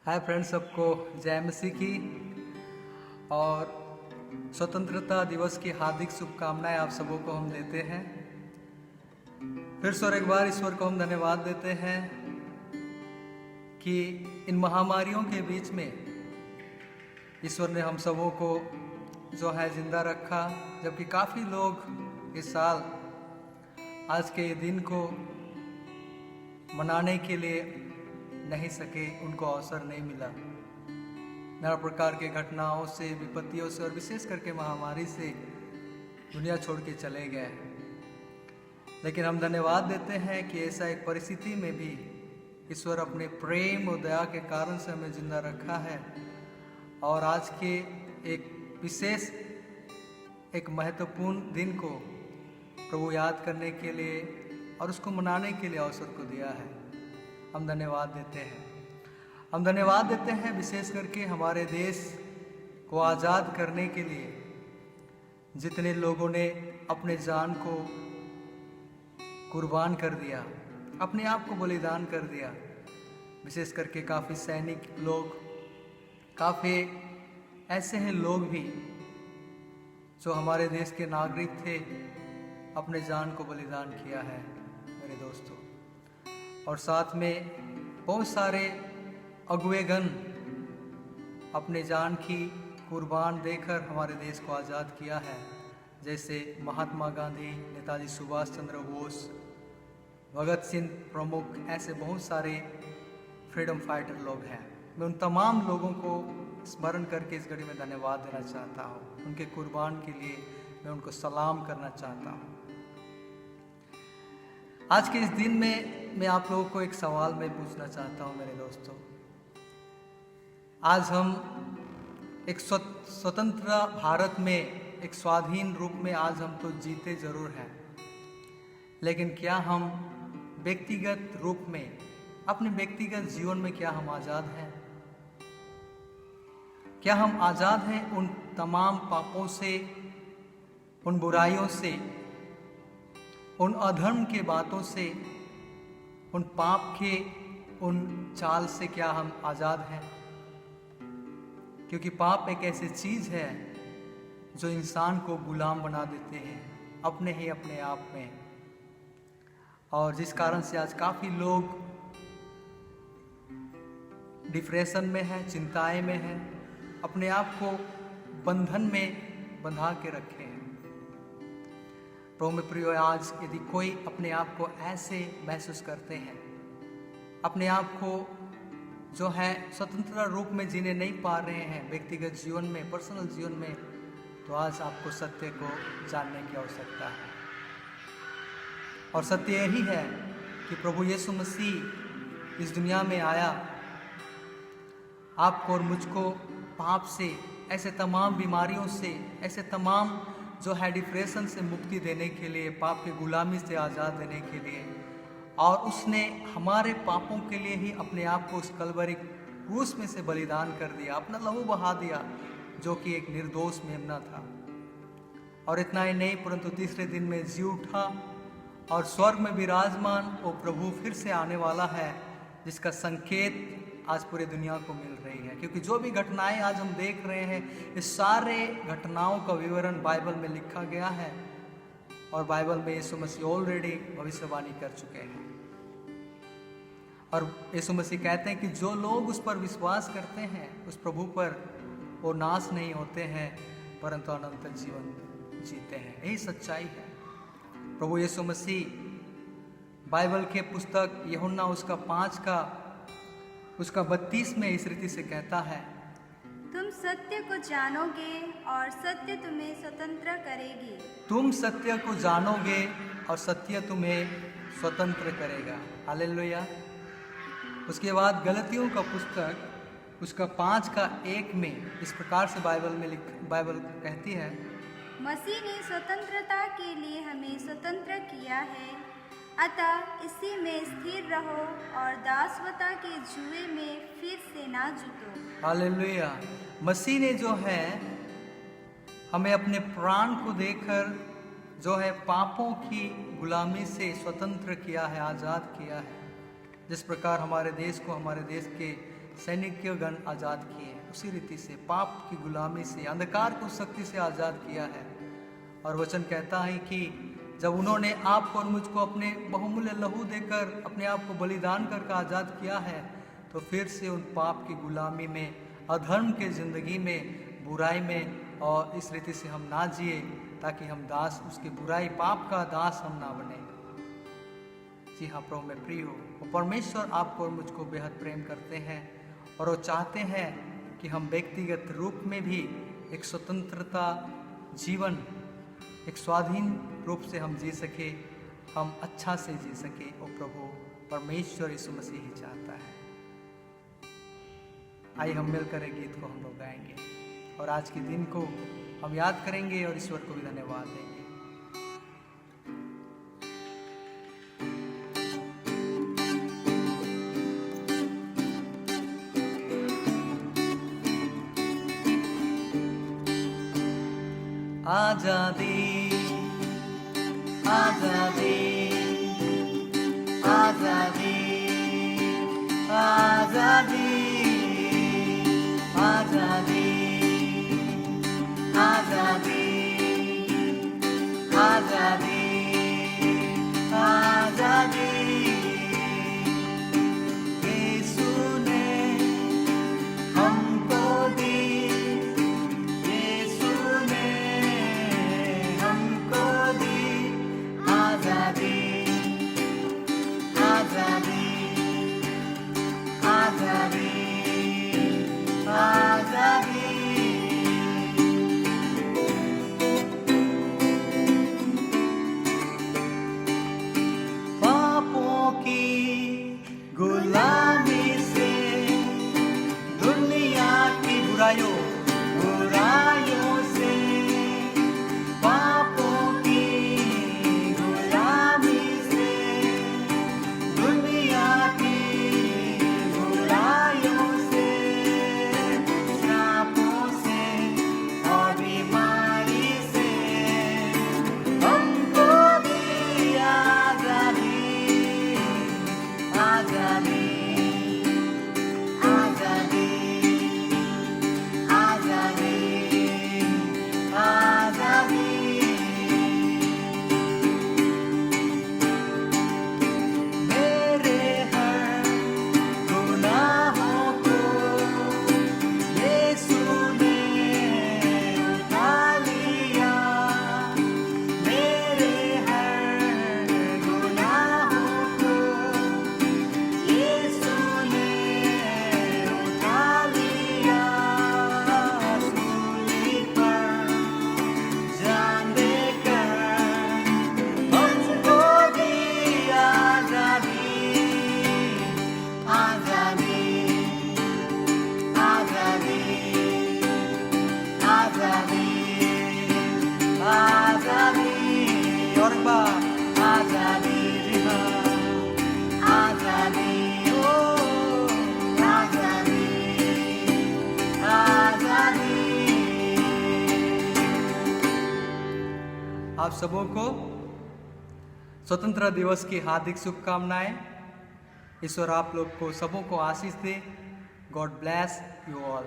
Hi friends, सबको जय मसीह की और स्वतंत्रता दिवस की हार्दिक शुभकामनाएं आप सबों को हम देते हैं। फिर से और एक बार ईश्वर को हम धन्यवाद देते हैं कि इन महामारियों के बीच में ईश्वर ने हम सबों को जो है जिंदा रखा, जबकि काफ़ी लोग इस साल आज के दिन को मनाने के लिए नहीं सके, उनको अवसर नहीं मिला। नाना प्रकार के घटनाओं से, विपत्तियों से और विशेष करके महामारी से दुनिया छोड़ के चले गए। लेकिन हम धन्यवाद देते हैं कि ऐसा एक परिस्थिति में भी ईश्वर अपने प्रेम और दया के कारण से हमें जिंदा रखा है और आज के एक विशेष एक महत्वपूर्ण दिन को प्रभु याद करने के लिए और उसको मनाने के लिए अवसर को दिया है। हम धन्यवाद देते हैं। हम धन्यवाद देते हैं विशेष करके हमारे देश को आज़ाद करने के लिए जितने लोगों ने अपने जान को कुर्बान कर दिया, अपने आप को बलिदान कर दिया। विशेष करके काफ़ी सैनिक लोग, काफ़ी ऐसे हैं लोग भी जो हमारे देश के नागरिक थे, अपने जान को बलिदान किया है मेरे दोस्तों। और साथ में बहुत सारे अगुवेगन अपने जान की कुर्बान देकर हमारे देश को आज़ाद किया है, जैसे महात्मा गांधी, नेताजी सुभाष चंद्र बोस, भगत सिंह प्रमुख, ऐसे बहुत सारे फ्रीडम फाइटर लोग हैं। मैं उन तमाम लोगों को स्मरण करके इस घड़ी में धन्यवाद देना चाहता हूँ। उनके कुर्बान के लिए मैं उनको सलाम करना चाहता हूँ। आज के इस दिन में मैं आप लोगों को एक सवाल मैं पूछना चाहता हूँ मेरे दोस्तों। आज हम एक स्वतंत्र भारत में, एक स्वाधीन रूप में आज हम तो जीते जरूर हैं, लेकिन क्या हम व्यक्तिगत रूप में, अपने व्यक्तिगत जीवन में क्या हम आज़ाद हैं? क्या हम आज़ाद हैं उन तमाम पापों से, उन बुराइयों से, उन अधर्म के बातों से, उन पाप के उन चाल से क्या हम आज़ाद हैं? क्योंकि पाप एक ऐसी चीज़ है जो इंसान को गुलाम बना देते हैं अपने आप में, और जिस कारण से आज काफ़ी लोग डिप्रेशन में हैं, चिंताएं में हैं, अपने आप को बंधन में बंधा के रखे हैं। प्रभु में प्रियो, आज यदि कोई अपने आप को ऐसे महसूस करते हैं, अपने आप को जो है स्वतंत्र रूप में जीने नहीं पा रहे हैं व्यक्तिगत जीवन में, पर्सनल जीवन में, तो आज आपको सत्य को जानने की आवश्यकता है। और सत्य यही है कि प्रभु यीशु मसीह इस दुनिया में आया आपको और मुझको पाप से, ऐसे तमाम बीमारियों से, ऐसे तमाम जो है डिप्रेशन से मुक्ति देने के लिए, पाप की गुलामी से आज़ाद देने के लिए, और उसने हमारे पापों के लिए ही अपने आप को उस कलवरी क्रूस में से बलिदान कर दिया, अपना लहू बहा दिया, जो कि एक निर्दोष मेमना था। और इतना ही नहीं, परंतु तीसरे दिन में जी उठा और स्वर्ग में विराजमान वो प्रभु फिर से आने वाला है, जिसका संकेत आज पूरी दुनिया को मिल रही है। क्योंकि जो भी घटनाएं आज हम देख रहे हैं, इस सारे घटनाओं का विवरण बाइबल में लिखा गया है और बाइबल में यीशु मसीह ऑलरेडी भविष्यवाणी कर चुके हैं। और यीशु मसीह कहते हैं कि जो लोग उस पर विश्वास करते हैं, उस प्रभु पर, वो नाश नहीं होते हैं परंतु अनंत जीवन जीते हैं। यही सच्चाई है। प्रभु यीशु मसीह बाइबल के पुस्तक यूहन्ना उसका 32 में इस रीति से कहता है, तुम सत्य को जानोगे और सत्य तुम्हें स्वतंत्र करेगी। तुम सत्य को जानोगे और सत्य तुम्हें स्वतंत्र करेगा। हालेलुया। उसके बाद गलतियों का पुस्तक उसका 5:1 में इस प्रकार से बाइबल कहती है, मसीह ने स्वतंत्रता के लिए हमें स्वतंत्र किया है, अतः इसी में स्थिर रहो और दासवता के जुए में फिर से ना जुटो। हालेलुया। मसीह ने जो है हमें अपने प्राण को देकर जो है पापों की गुलामी से स्वतंत्र किया है, आज़ाद किया है। जिस प्रकार हमारे देश को, हमारे देश के सैनिकगण आज़ाद किए, उसी रीति से पाप की गुलामी से, अंधकार की शक्ति से आज़ाद किया है। और वचन कहता है कि जब उन्होंने आपको और मुझको अपने बहुमूल्य लहू देकर अपने आप को बलिदान करके आज़ाद किया है, तो फिर से उन पाप की गुलामी में, अधर्म के ज़िंदगी में, बुराई में, और इस रीति से हम ना जिए ताकि हम दास, उसके बुराई पाप का दास हम ना बने। जी हाँ प्रभु में प्रिय हो, वो परमेश्वर आपको और मुझको बेहद प्रेम करते हैं और वो चाहते हैं कि हम व्यक्तिगत रूप में भी एक स्वतंत्रता जीवन, एक स्वाधीन रूप से हम जी सके, हम अच्छा से जी सके। और प्रभु परमेश्वर यीशु मसीह ही चाहता है। आइए हम मिलकर एक गीत को हम लोग गाएंगे और आज के दिन को हम याद करेंगे और ईश्वर को भी धन्यवाद देंगे। आजादी आजादी आजादी आजादी आजादी आजादी आजादी आजादी यीशु ने हमको दी, यीशु ने हमको दी आजादी आजादी आजादी आजादी। पापों की गुलामी से, दुनिया की बुराइयों से, पापों की गुलामी से, दुनिया की बुराइयों से, श्रापों से और बीमारी से हमको दी आजादी आजादी आजादी आजादी आजादी। मेरे हर गुनाहों को यीशु ने उठा लिया, मेरे हर गुनाहों को यीशु ने उठा लिया। सूली पर जान देकर हमको दी आजादी आजादी आजादी आजादी आजादी। और एक बार आजादी, जी हाँ आजादी, ओ आजादी आजादी। आप सबों को स्वतंत्रता दिवस की हार्दिक शुभकामनाएं। ईश्वर आप लोग को सबों को आशीष दे। God bless you all.